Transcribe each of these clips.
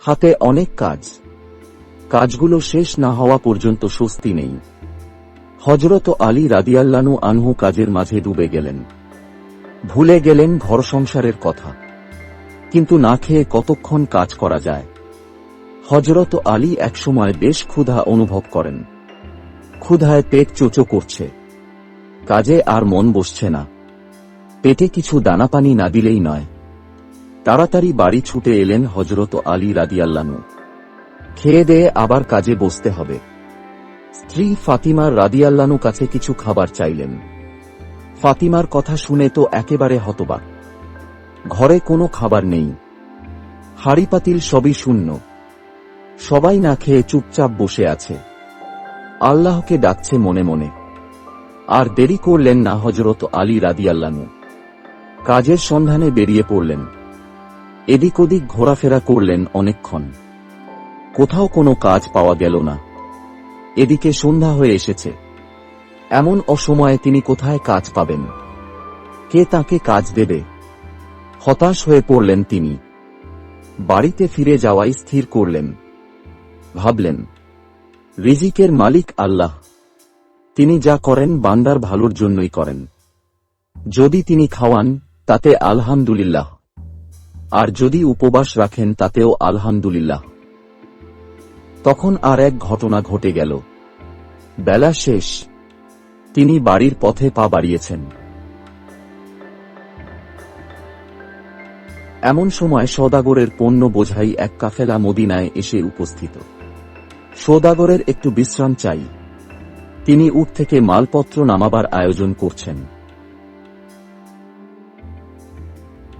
হাতে অনেক কাজ, কাজগুলো শেষ না হওয়া পর্যন্ত স্বস্তি নেই। হযরত আলী রাদিয়াল্লাহু আনহু কাজের মাঝে ডুবে গেলেন। ভুলে গেলেন ঘর সংসারের কথা। কিন্তু না খেয়ে কতক্ষণ কাজ করা যায়। হযরত আলী একসময় বেশ ক্ষুধা অনুভব করেন। ক্ষুধায় পেট চোচো করছে, কাজে আর মন বসছে না। পেটে কিছু দানা পানি না দিলেই নয়। তাড়াতাড়ি বাড়ি ছুটে এলেন হযরত আলী রাদিয়াল্লাহু। খেয়ে দেয়ে আবার কাজে বসতে হবে। স্ত্রী ফাতিমা রাদিয়াল্লাহু কাছে কিছু খাবার চাইলেন। ফাতিমার কথা শুনে তো একেবারে হতবাক। ঘরে কোনো খাবার নেই, হাঁড়ি পাতিল সবই শূন্য। সবাই না খেয়ে চুপচাপ বসে আছে, আল্লাহকে ডাকছে মনে মনে। আর দেরি করলেন না হযরত আলী রাদিয়াল্লাহু। কাজের সন্ধানে বেরিয়ে পড়লেন। এদিক ওদিক ঘোরাফেরা করলেন অনেকক্ষণ। কোথাও কোনো কাজ পাওয়া গেল না। এদিকে সন্ধ্যা হয়ে এসেছে। এমন অসময়ে তিনি কোথায় কাজ পাবেন? কে তাকে কাজ দেবে? হতাশ হয়ে পড়লেন তিনি। বাড়িতে ফিরে যাওয়াই স্থির করলেন। ভাবলেন, রিজিকের মালিক আল্লাহ। তিনি যা করেন বান্দার ভালোর জন্যই করেন। যদি তিনি খাওয়ান তাতে আলহামদুলিল্লাহ, আর যদি উপবাস রাখেন তাতেও আলহামদুলিল্লাহ। তখন আর এক ঘটনা ঘটে গেল। বেলা শেষ, তিনি বাড়ির পথে পা বাড়িয়েছেন। এমন সময় সওদাগরের পণ্য বোঝাই এক কাফেলা মদিনায় এসে উপস্থিত। সওদাগরের একটু বিশ্রাম চাই। তিনি উট থেকে মালপত্র নামাবার আয়োজন করছেন।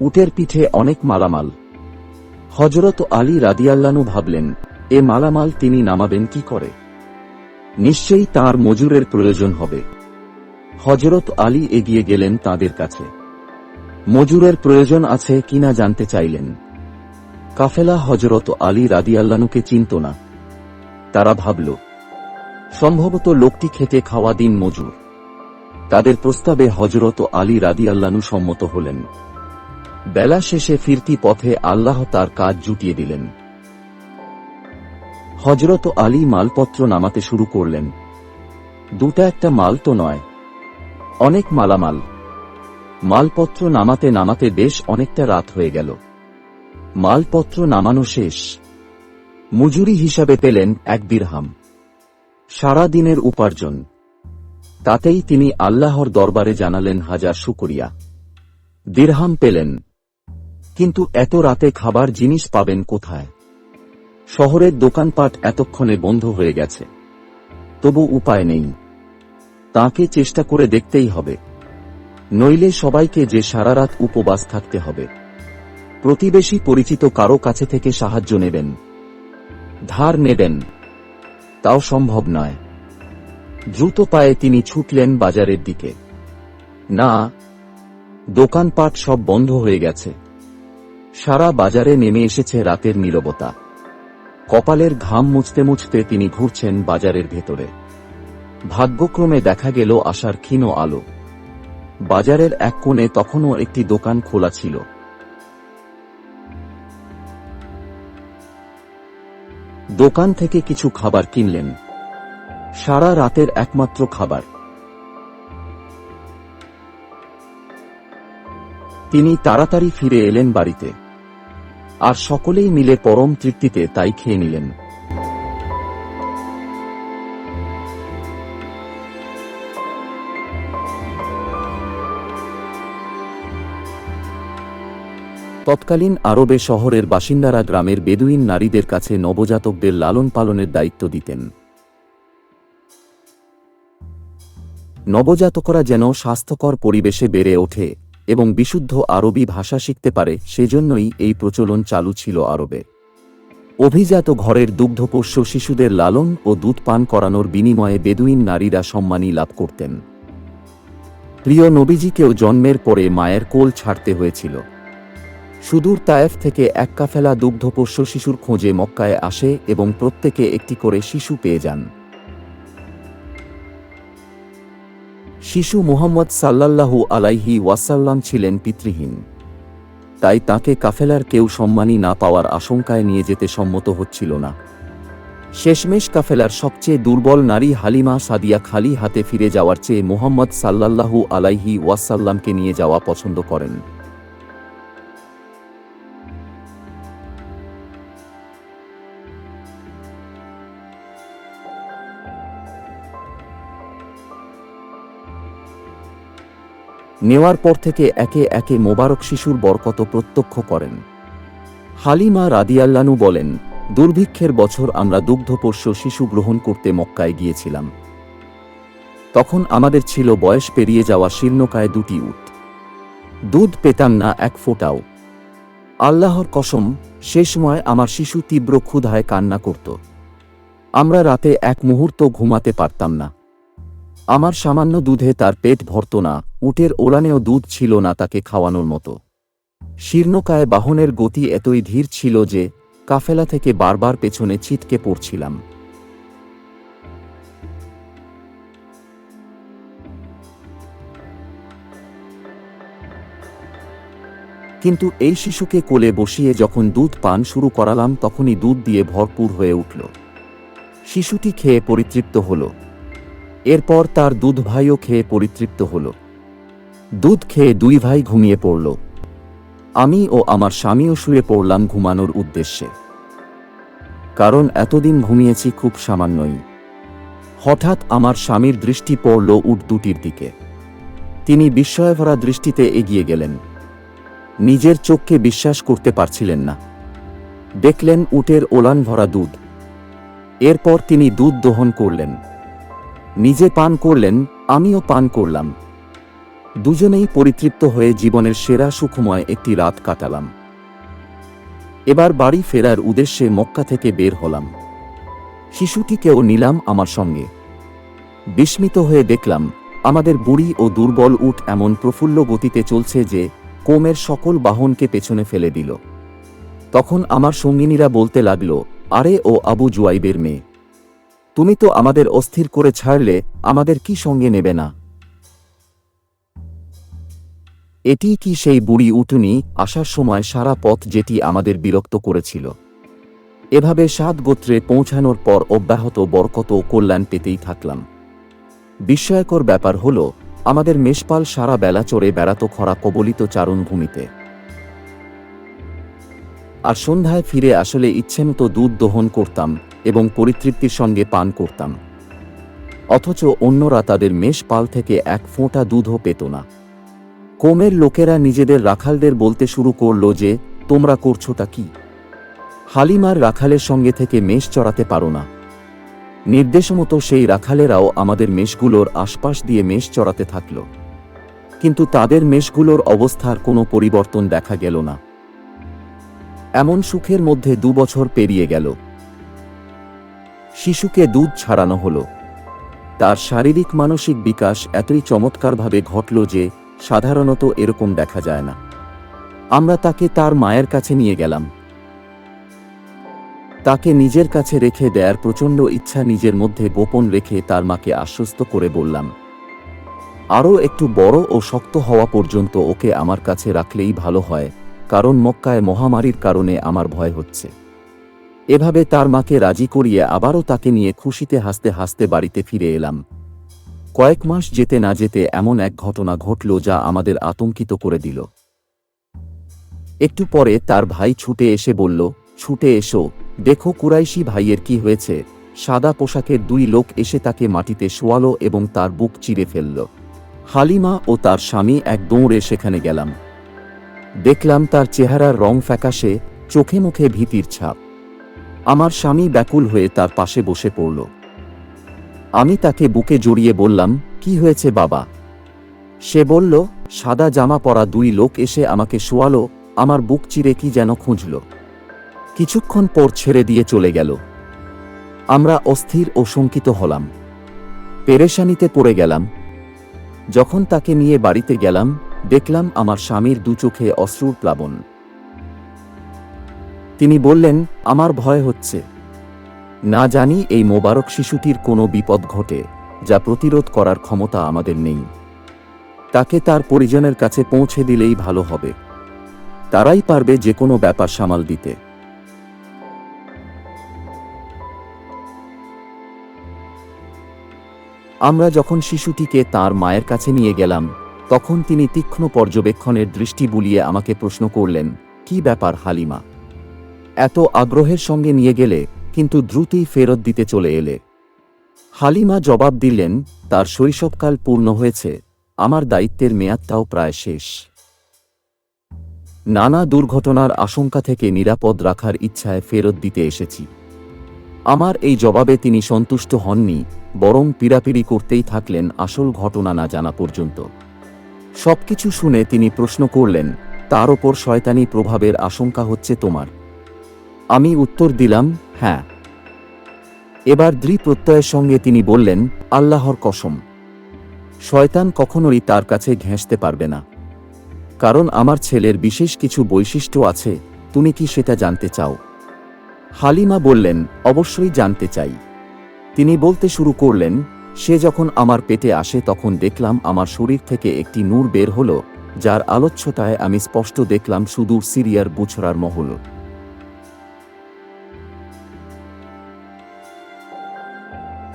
উটের পিঠে অনেক মালামাল। হযরত আলী রাদিয়াল্লাহু ভাবলেন, এ মালামাল তিনি নামাবেন কি করে? নিশ্চয়ই তার মজুরের প্রয়োজন হবে। হযরত আলী এগিয়ে গেলেন তাদের কাছে। মজুরের প্রয়োজন আছে কিনা জানতে চাইলেন। কাফেলা হযরত আলী রাদিয়াল্লাহুকে চিনত না। তারা ভাবল, সম্ভবত লোকটি খেতে খাওয়া দিন মজুর। তাদের প্রস্তাবে হযরত আলী রাদিয়াল্লাহু সম্মত হলেন। বেলা শেষে ফিরতি পথে আল্লাহ তার কাজ জুটিয়ে দিলেন। হযরত আলী মালপত্র নামাতে শুরু করলেন। দুটা একটা মাল তো নয়, অনেক মালামাল। মালপত্র নামাতে নামাতে বেশ অনেকটা রাত হয়ে গেল। মালপত্র নামানো শেষ। মজুরি হিসাবে পেলেন 1 দিরহাম। সারা দিনের উপার্জন। তাতেই তিনি আল্লাহর দরবারে জানালেন হাজার শুকরিয়া। দিরহাম পেলেন, কিন্তু এত রাতে খাবার জিনিস পাবেন কোথায়? শহরের দোকানপাট এতক্ষণে বন্ধ হয়ে গেছে। তবু উপায় নেই, তাকে চেষ্টা করে দেখতেই হবে। নইলে সবাইকে যে সারা রাত উপবাস থাকতে হবে। প্রতিবেশী পরিচিত কারো কাছে থেকে সাহায্য নেবেন, ধার নেবেন, তাও সম্ভব নয়। দ্রুত পায়ে তিনি ছুটলেন বাজারের দিকে। না, দোকানপাট সব বন্ধ হয়ে গেছে। সারা বাজারে নেমে এসেছে রাতের নীরবতা। কপালের ঘাম মুছতে মুছতে তিনি ঘুরছেন বাজারের ভেতরে। ভাগ্যক্রমে দেখা গেল আশার ক্ষীণ আলো। বাজারের এক কোণে তখনও একটি দোকান খোলা ছিল। দোকান থেকে কিছু খাবার কিনলেন। সারা রাতের একমাত্র খাবার। তিনি তাড়াতাড়ি ফিরে এলেন বাড়িতে। আর সকলেই মিলে পরম তৃপ্তিতে তাই খেয়ে নিলেন। তৎকালীন আরবে শহরের বাসিন্দারা গ্রামের বেদুইন নারীদের কাছে নবজাতকদের লালন পালনের দায়িত্ব দিতেন। নবজাতকরা যেন স্বাস্থ্যকর পরিবেশে বেড়ে ওঠে এবং বিশুদ্ধ আরবি ভাষা শিখতে পারে, সেজন্যই এই প্রচলন চালু ছিল আরবে। অভিজাত ঘরের দুগ্ধপোষ্য শিশুদের লালন ও দুধ পান করানোর বিনিময়ে বেদুইন নারীরা সম্মানী লাভ করতেন। প্রিয় নবীজিকেও জন্মের পরে মায়ের কোল ছাড়তে হয়েছিল। সুদূর তায়েফ থেকে এক কাফেলা দুগ্ধপোষ্য শিশুর খোঁজে মক্কায় আসে এবং প্রত্যেকে একটি করে শিশু পেয়ে যান। শিশু মুহাম্মদ সাল্লাল্লাহু আলাইহি ওয়াসাল্লাম ছিলেন পিতৃহীন। তাই তাকে কাফেলার কেউ সম্মানী না পাওয়ার আশঙ্কায় নিয়ে যেতে সম্মত হচ্ছিল না। শেষমেশ কাফেলার সবচেয়ে দুর্বল নারী হালিমা সাদিয়া খালি হাতে ফিরে যাওয়ার চেয়ে মুহাম্মদ সাল্লাল্লাহু আলাইহি ওয়াসাল্লামকে নিয়ে যাওয়া পছন্দ করেন। নেওয়ার পর থেকে একে একে মোবারক শিশুর বরকত প্রত্যক্ষ করেন। হালিমা রাদিয়াল্লাহু বলেন, দুর্ভিক্ষের বছর আমরা দুগ্ধপোষ্য শিশু গ্রহণ করতে মক্কায় গিয়েছিলাম। তখন আমাদের ছিল বয়স পেরিয়ে যাওয়া শীর্ণকায় 2টি উট। দুধ পেতাম না এক ফোঁটাও। আল্লাহর কসম, সে সময় আমার শিশু তীব্র ক্ষুধায় কান্না করত। আমরা রাতে এক মুহূর্ত ঘুমাতে পারতাম না। আমার সামান্য দুধে তার পেট ভরত না, উটের ওলানেও দুধ ছিল না তাকে খাওয়ানোর মতো। শীর্ণকায় বাহনের গতি এতই ধীর ছিল যে কাফেলা থেকে বারবার পেছনে ছিটকে পড়ছিলাম। কিন্তু এই শিশুকে কোলে বসিয়ে যখন দুধ পান শুরু করালাম তখনই দুধ দিয়ে ভরপুর হয়ে উঠল। শিশুটি খেয়ে পরিতৃপ্ত হল। এরপর তার দুধ ভাইও খেয়ে পরিতৃপ্ত হল। দুধ খেয়ে 2 ভাই ঘুমিয়ে পড়ল। আমি ও আমার স্বামীও শুয়ে পড়লাম ঘুমানোর উদ্দেশ্যে, কারণ এতদিন ঘুমিয়েছি খুব সামান্যই। হঠাৎ আমার স্বামীর দৃষ্টি পড়ল উট দুটির দিকে। তিনি বিস্ময়ভরা দৃষ্টিতে এগিয়ে গেলেন। নিজের চোখকে বিশ্বাস করতে পারছিলেন না। দেখলেন উটের ওলান ভরা দুধ। এরপর তিনি দুধ দহন করলেন, নিজে পান করলেন, আমিও পান করলাম। দুজনেই পরিতৃপ্ত হয়ে জীবনের সেরা সুখময় একটি রাত কাটালাম। এবার বাড়ি ফেরার উদ্দেশ্যে মক্কা থেকে বের হলাম। শিশুটিকেও নিলাম আমার সঙ্গে। বিস্মিত হয়ে দেখলাম আমাদের বুড়ি ও দুর্বল উট এমন প্রফুল্ল গতিতে চলছে যে কওমের সকল বাহনকে পেছনে ফেলে দিল। তখন আমার সঙ্গিনীরা বলতে লাগল, আরে ও আবু জুয়াইবের মেয়ে, তুমি তো আমাদের অস্থির করে ছাড়লে, আমাদের কি সঙ্গে নেবে না? এটি কি সেই বুড়ি উটনি আসার সময় সারা পথ যেটি আমাদের বিরক্ত করেছিল? এভাবে 7 গোত্রে পৌঁছানোর পর অব্যাহত বরকত ও কল্যাণ পেতেই থাকলাম। বিস্ময়কর ব্যাপার হল, আমাদের মেষপাল সারা বেলা চড়ে বেড়াত খরা কবলিত চারণভূমিতে, আর সন্ধ্যায় ফিরে আসলে ইচ্ছেমতো দুধ দহন করতাম এবং পরিতৃপ্তির সঙ্গে পান করতাম। অথচ অন্যরা তাদের মেষপাল থেকে এক ফোঁটা দুধও পেত না। কওমের লোকেরা নিজেদের রাখালদের বলতে শুরু করল যে, তোমরা করছোটা কি? হালিমার রাখালের সঙ্গে থেকে মেষ চড়াতে পারো না? নির্দেশমতো সেই রাখালেরাও আমাদের মেষগুলোর আশপাশ দিয়ে মেষ চড়াতে থাকল। কিন্তু তাদের মেষগুলোর অবস্থার কোনো পরিবর্তন দেখা গেল না। এমন সুখের মধ্যে 2 বছর পেরিয়ে গেল। শিশুকে দুধ ছাড়ানো হলো। তার শারীরিক মানসিক বিকাশ এতই চমৎকারভাবে ঘটল যে সাধারণত এরকম দেখা যায় না। আমরা তাকে তার মায়ের কাছে নিয়ে গেলাম। তাকে নিজের কাছে রেখে দেয়ার প্রচণ্ড ইচ্ছা নিজের মধ্যে গোপন রেখে তার মাকে আশ্বস্ত করে বললাম, আরও একটু বড় ও শক্ত হওয়া পর্যন্ত ওকে আমার কাছে রাখলেই ভালো হয়, কারণ মক্কায় মহামারীর কারণে আমার ভয় হচ্ছে। এভাবে তার মাকে রাজি করিয়ে আবারও তাকে নিয়ে খুশিতে হাসতে হাসতে বাড়িতে ফিরে এলাম। কয়েক মাস যেতে না যেতে এমন এক ঘটনা ঘটল যা আমাদের আতঙ্কিত করে দিল। একটু পরে তার ভাই ছুটে এসে বলল, ছুটে এসো, দেখো কুরাইশি ভাইয়ের কি হয়েছে। সাদা পোশাকের 2 লোক এসে তাকে মাটিতে শোয়ালো এবং তার বুক চিরে ফেলল। হালিমা ও তার স্বামী এক দৌড়ে সেখানে গেলাম। দেখলাম তার চেহারার রং ফ্যাকাশে, চোখে মুখে ভীতির ছাপ। আমার স্বামী ব্যাকুল হয়ে তার পাশে বসে পড়ল। আমি তাকে বুকে জড়িয়ে বললাম, কি হয়েছে বাবা? সে বলল, সাদা জামা পরা 2 লোক এসে আমাকে শোয়ালো, আমার বুক চিরে কি যেন খুঁজল। কিছুক্ষণ পর ছেড়ে দিয়ে চলে গেল। আমরা অস্থির ও শঙ্কিত হলাম, পেরেশানিতে পড়ে গেলাম। যখন তাকে নিয়ে বাড়িতে গেলাম, দেখলাম আমার স্বামীর 2 চোখে অশ্রুর প্লাবন। তিনি বললেন, আমার ভয় হচ্ছে। না জানি এই মোবারক শিশুটির কোনো বিপদ ঘটে, যা প্রতিরোধ করার ক্ষমতা আমাদের নেই। তাকে তার পরিজনের কাছে পৌঁছে দিলেই ভালো হবে। তারাই পারবে যে কোনো ব্যাপার সামাল দিতে। আমরা যখন শিশুটিকে তার মায়ের কাছে নিয়ে গেলাম, তখন তিনি তীক্ষ্ণ পর্যবেক্ষণের দৃষ্টি বুলিয়ে আমাকে প্রশ্ন করলেন, কি ব্যাপার হালিমা? এত আগ্রহের সঙ্গে নিয়ে গেলে, কিন্তু দ্রুতই ফেরত দিতে চলে এলে? হালিমা জবাব দিলেন, তার শৈশবকাল পূর্ণ হয়েছে, আমার দায়িত্বের মেয়াদটাও প্রায় শেষ। নানা দুর্ঘটনার আশঙ্কা থেকে নিরাপদ রাখার ইচ্ছায় ফেরত দিতে এসেছি। আমার এই জবাবে তিনি সন্তুষ্ট হননি, বরং পীড়াপিড়ি করতেই থাকলেন আসল ঘটনা না জানা পর্যন্ত। সবকিছু শুনে তিনি প্রশ্ন করলেন, তার ওপর শয়তানি প্রভাবের আশঙ্কা হচ্ছে তোমার? আমি উত্তর দিলাম, হ্যাঁ। এবার দৃঢ় প্রত্যয়ের সঙ্গে তিনি বললেন, আল্লাহর কসম, শয়তান কখনোই তার কাছে ঘেঁষতে পারবে না। কারণ আমার ছেলের বিশেষ কিছু বৈশিষ্ট্য আছে, তুমি কি সেটা জানতে চাও? হালিমা বললেন, অবশ্যই জানতে চাই। তিনি বলতে শুরু করলেন, সে যখন আমার পেটে আসে তখন দেখলাম আমার শরীর থেকে একটি নূর বের হলো, যার আলোচ্যতায় আমি স্পষ্ট দেখলাম সুদূর সিরিয়ার বুছরার মহল।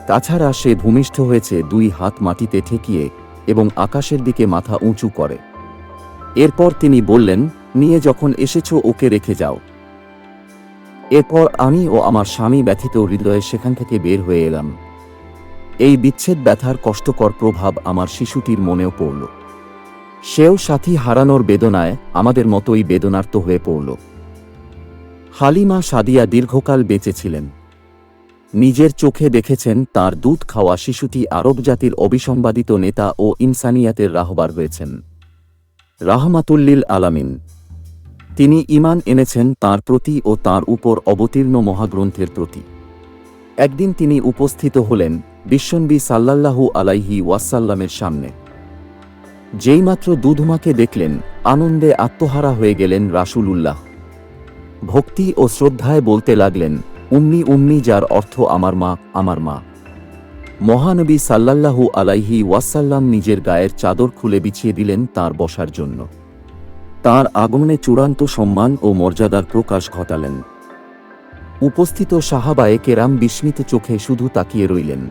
তাছাড়া সে ভূমিষ্ঠ হয়েছে 2 হাত মাটিতে ঠেকিয়ে এবং আকাশের দিকে মাথা উঁচু করে। এরপর তিনি বললেন, নিয়ে যখন এসেছো ওকে রেখে যাও। এরপর আমি ও আমার স্বামী ব্যথিত হৃদয়ে সেখান থেকে বের হয়ে এলাম। এই বিচ্ছেদ ব্যথার কষ্টকর প্রভাব আমার শিশুটির মনেও পড়ল। সেও সাথী হারানোর বেদনায় আমাদের মতোই বেদনার্ত হয়ে পড়ল। হালিমা সাদিয়া দীর্ঘকাল বেঁচে ছিলেন। নিজের চোখে দেখেছেন তার দুধ খাওয়া শিশুটি আরব জাতির অবিসংবাদিত নেতা ও ইনসানিয়াতের রাহবার হয়েছেন। রাহমাতুল্লিল আলামিন। তিনি ঈমান এনেছেন তাঁর প্রতি ও তাঁর উপর অবতীর্ণ মহাগ্রন্থের প্রতি। একদিন তিনি উপস্থিত হলেন বিশ্বনবী সাল্লাল্লাহু আলাইহি ওয়াসাল্লামের সামনে। যেইমাত্র দুধমাকে দেখলেন, আনন্দে আত্মহারা হয়ে গেলেন রাসূলুল্লাহ। ভক্তি ও শ্রদ্ধায় বলতে লাগলেন, উম্মি উম্মি, যার অর্থ আমার মা, আমার মা। মহানবী সাল্লাল্লাহু আলাইহি ওয়াসাল্লাম নিজের গায়ের চাদর খুলে বিছিয়ে দিলেন তাঁর বসার জন্য। তাঁর আগমনে চূড়ান্ত সম্মান ও মর্যাদার প্রকাশ ঘটালেন। উপস্থিত সাহাবায়ে কেরাম বিস্মিত চোখে শুধু তাকিয়ে রইলেন।